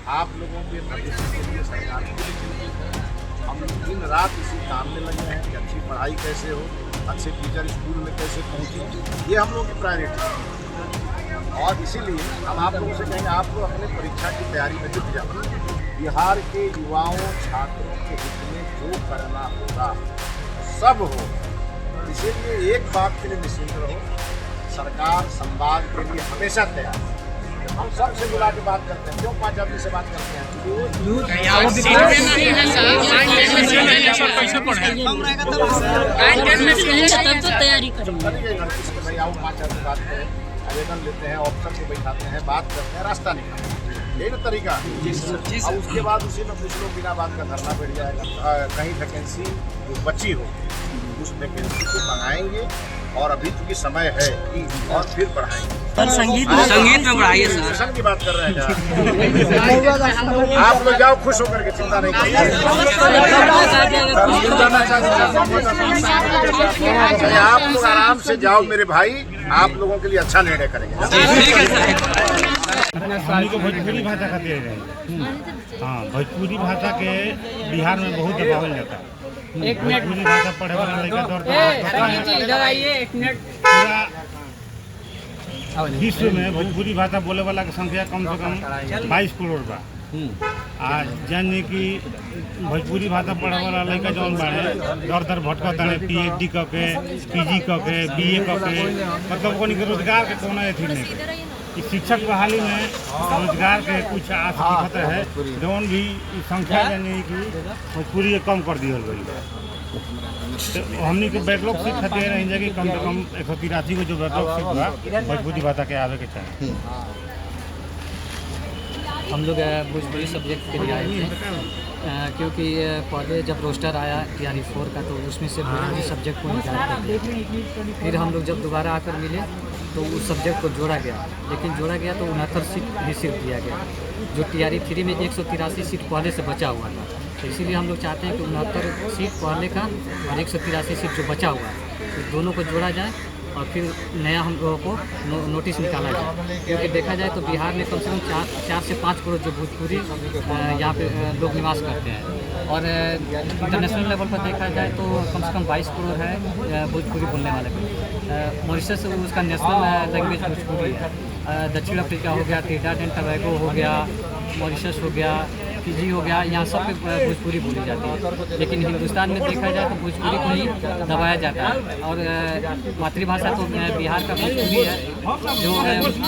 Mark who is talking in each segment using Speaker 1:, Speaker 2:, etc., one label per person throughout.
Speaker 1: आप लोगों के भविष्य के लिए सरकार की चिंतित है। हम दिन रात इसी काम में लगे हैं कि अच्छी पढ़ाई कैसे हो, अच्छे टीचर स्कूल में कैसे पहुँचे, ये हम लोगों की प्रायोरिटी है। और इसीलिए हम आप लोगों से कहेंगे आप लोग अपने परीक्षा की तैयारी में जुट जाओ। बिहार के युवाओं छात्रों के हित में जो करना होगा सब हो। इसीलिए एक बात के लिए निश्चिंत रहो, सरकार संवाद के लिए हमेशा तैयार है। हम सबसे बुला के बात करते हैं, क्यों 5 आदमी से बात करते हैं?
Speaker 2: तैयारी करेंगे
Speaker 1: भाई आओ 5 आदमी बात करें, आवेदन लेते हैं, ऑप्शन को बैठाते हैं, बात करते हैं, रास्ता निकालते हैं। यही ना तरीका। और उसके बाद उसी में कुछ लोग बिना बात का धरना बैठ जाएगा। कहीं वैकेंसी जो बची हो उस वैकेंसी को बढ़ाएंगे और अभी चूँकि समय है और फिर बढ़ाएंगे।
Speaker 2: संगीत में बढ़ाइए सर।
Speaker 1: संग की बात कर रहे हैं आप लोग जाओ खुश होकर के, चिंता नहीं करिए। आप लोग आराम से जाओ मेरे भाई, आप लोगों के लिए अच्छा निर्णय करेंगे।
Speaker 3: को भोजपुरी भाषा खातिर रहे। हाँ, भोजपुरी भाषा के बिहार में बहुत दबावल जाता है। भोजपुरी भाषा पढ़े वाला लड़का विश्व में भोजपुरी भाषा बोले वाला की संख्या कम से कम 22 करोड़ बा। आज जाने कि भोजपुरी भाषा पढ़े वाला लड़का जौन बाड़े दर दर भटकत है, PhD करके, PG करके, BA करके, मतलब कोई रोजगार के कोनो अथी नहीं। शिक्षक बहाली में रोजगार के कुछ आस दिखत है, जौन भी संख्या यानी कि भोजपुरी कम कर दिया गई। तो हमनी के बैकलॉग सीट खातिर रहेंगे कि कम से कम 183 को जो बैकलॉग सीट हुआ भोजपुरी भाषा के आवे के चाहिए।
Speaker 4: हम लोग भोजपुरी सब्जेक्ट के लिए आए थे क्योंकि पहले जब रोस्टर आया TRE 4 का तो उसमें से भोजपुरी सब्जेक्ट को निकालते थे। फिर हम लोग जब दोबारा आकर मिले तो उस सब्जेक्ट को जोड़ा गया, लेकिन जोड़ा गया तो 69 सीट भी सिर्फ दिया गया, जो TRE 3 में 183 सीट पहले से बचा हुआ था। तो इसीलिए हम लोग चाहते हैं कि 69 सीट पहले का और 183 सीट जो बचा हुआ है तो दोनों को जोड़ा जाए और फिर नया हम लोगों को नोटिस निकाला जाए। क्योंकि देखा जाए तो बिहार में कम से कम 4 से 5 करोड़ जो भोजपुरी यहाँ पे लोग निवास करते हैं और इंटरनेशनल लेवल पर देखा जाए तो कम से कम 22 करोड़ है भोजपुरी बोलने वाले। मॉरिशस उसका नेशनल लैंग्वेज भोजपुरी है। दक्षिण अफ्रीका हो गया, ट्रिनिडाद एंड टोबैगो हो गया, मॉरिशस हो गया, फिजी हो गया, यहाँ सब पे भोजपुरी बोली जाती है। लेकिन हिंदुस्तान में देखा जाए तो भोजपुरी को ही दबाया जाता है और मातृभाषा तो बिहार का भोजपुरी है, जो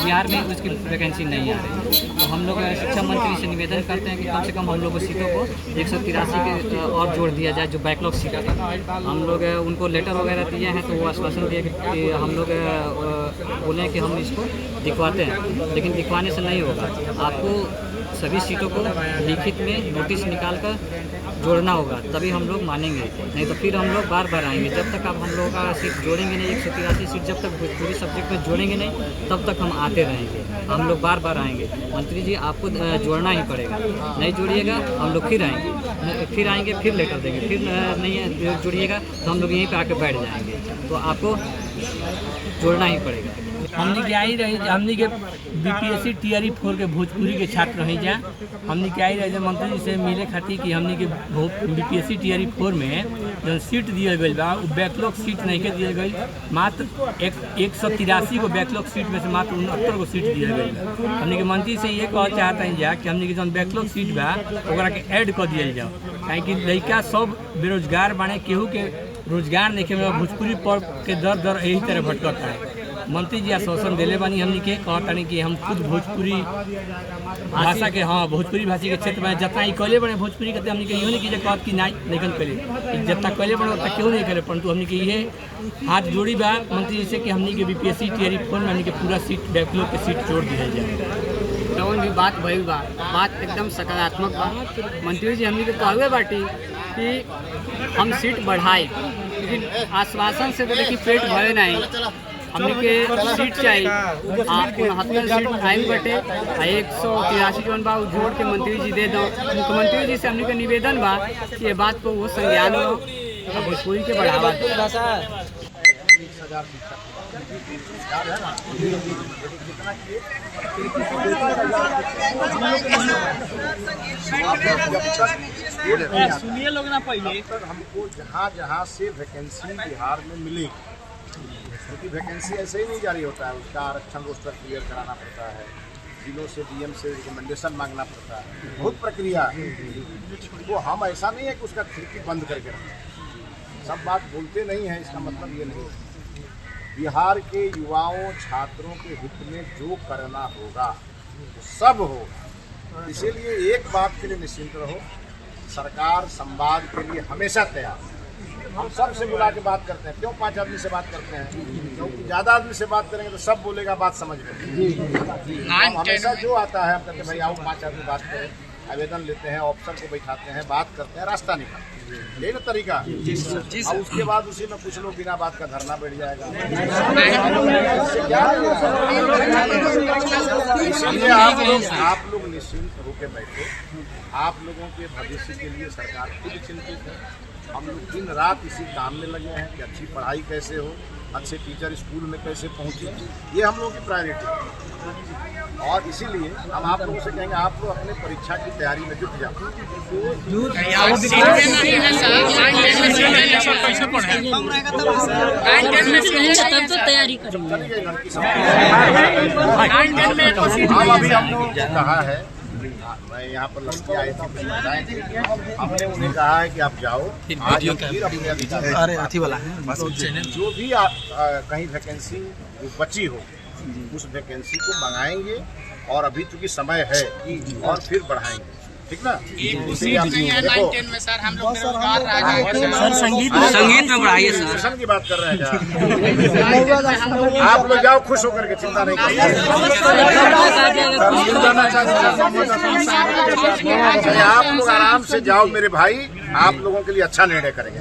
Speaker 4: बिहार में उसकी वैकेंसी नहीं आ रही। तो हम लोग शिक्षा मंत्री से निवेदन करते हैं कि कम से कम हम लोग सीटों को 183 के और जोड़ दिया जाए, जो बैकलॉग सीट है। हम लोग उनको लेटर वगैरह दिए हैं तो वो आश्वासन दिए कि हम लोग बोले कि हम इसको दिखवाते हैं, लेकिन दिखवाने से नहीं होगा। आपको सभी सीटों को लिखित में नोटिस निकालकर जोड़ना होगा, तभी हम लोग मानेंगे। नहीं तो फिर हम लोग बार बार आएंगे। जब तक आप हम लोगों का सीट जोड़ेंगे नहीं, 183 सीट जब तक भोजपुरी सब्जेक्ट में जोड़ेंगे नहीं, तब तक हम आते रहेंगे। हम लोग बार बार आएंगे। मंत्री जी आपको जोड़ना ही पड़ेगा, नहीं जोड़िएगा हम लोग फिर आएंगे, फिर लेटर देंगे, फिर नहीं जोड़िएगा तो हम लोग यहीं पर आके बैठ जाएंगे। तो आपको जोड़ना ही पड़ेगा।
Speaker 5: हमने के आई रही, हमने के BPSC TRE 4 के भोजपुरी के छात्र रही जा। हमने के आई रही मंत्री जी से मिले खातिर कि हमने के BPSC TRE 4 में जो सीट दिए गई बा बैकलॉग सीट नहीं के दिए गई, मात्र 183 को बैकलॉग सीट में से मात्र 69 को सीट दिए गई। हमने के मंत्री से ये कह चाहते हैं जा कि हमने के जो बैकलॉग सीट बा ओकरा के ऐड कर दिया जाओ, काहे कि लड़का सब बेरोजगार बाने, केहू के रोजगार नहीं के भोजपुरी पर के दर यही तरह भटकता है। मंत्री जी आश्वासन दिले बानी, हमने के कहतानी कि हम खुद भोजपुरी भाषा के भोजपुरी भाषा के क्षेत्र में जितना ही कैले बने भोजपुरी के हमने के इहो नहीं कीजिए कहत कि नहीं कैले जितना कैले बने उतना क्यों नहीं करे, परंतु हमने के ये हाथ जोड़ी बा मंत्री जी से कि हमने के BPSC TRE 4 में हमने के पूरा सीट बैकलॉग के सीट जोड़ दिया जाए।
Speaker 4: जौन भी बात भइल बा बात एकदम सकारात्मक बा। मंत्री जी हमने के कहवे बाटी कि हम सीट बढ़ाए, लेकिन आश्वासन से तो देखिए पेट भरे नहीं। हमने के सीट चाहिए 69 सीट आयल बटे 183 जौन बा जोड़ के मंत्री जी दे दो। मुख्यमंत्री जी से हमने के निवेदन बा कि ये बात को वो संज्ञान लो, भोजपुरी के बढ़ावा दो।
Speaker 1: जितना
Speaker 5: सुनिए लोग ना पहले
Speaker 1: तब तक हमको जहाँ से वैकेंसी बिहार में मिलेगी, क्योंकि वैकेंसी ऐसे ही नहीं जारी होता है, उसका आरक्षण रोस्टर क्लियर कराना पड़ता है, जिलों से डीएम से रिकमेंडेशन मांगना पड़ता है, बहुत प्रक्रिया है। तो हम ऐसा नहीं है कि उसका खिड़की बंद करके रखें, सब बात बोलते नहीं है, इसका मतलब ये नहीं है। बिहार के युवाओं छात्रों के हित में जो करना होगा वो सब होगा। इसीलिए एक बात के लिए निश्चिंत रहो, सरकार संवाद के लिए हमेशा तैयार है। हम सबसे बुला के बात करते हैं। क्यों 5 आदमी से बात करते हैं? क्योंकि ज़्यादा आदमी से बात करेंगे तो सब बोलेगा, बात समझ में। हम हमेशा जो आता है हम कहते हैं भाई आओ 5 आदमी बात करें, आवेदन लेते हैं, ऑफिसर को बैठाते हैं, बात करते हैं, रास्ता निकालते हैं। यही ना तरीका। और उसके बाद उसी में कुछ लोग बिना बात का धरना बैठ जाएगा। इसलिए आप लोग निश्चिंत होकर बैठो। आप लोगों के भविष्य के लिए सरकार खुद चिंतित है। हम लोग दिन रात इसी काम में लगे हैं कि अच्छी पढ़ाई कैसे हो, अच्छे टीचर स्कूल में कैसे पहुँचे, ये हम लोगों की प्रायोरिटी है। और इसीलिए हम आप लोगों से कहेंगे आप लोग अपने परीक्षा की तैयारी में जुट जाओ।
Speaker 2: तब तो तैयारी करेंगे।
Speaker 1: अभी हम लोगों को कहा है, मैं यहाँ पर लड़की आई थी, महिलाएं थी, हमने उन्हें कहा है कि आप जाओ आज फिर अपने अधिकारी जो भी कहीं वैकेंसी बची हो उस वैकेंसी को मंगाएंगे, और अभी चूंकि समय है और फिर बढ़ाएंगे, ठीक ना? देखो
Speaker 2: सर संगीत में पढ़ाइए सर।
Speaker 1: सेशन की बात कर रहे हैं क्या? आप लोग जाओ खुश होकर के, चिंता नहीं करिए। आप लोग आराम से जाओ मेरे भाई, आप लोगों के लिए अच्छा निर्णय करेंगे।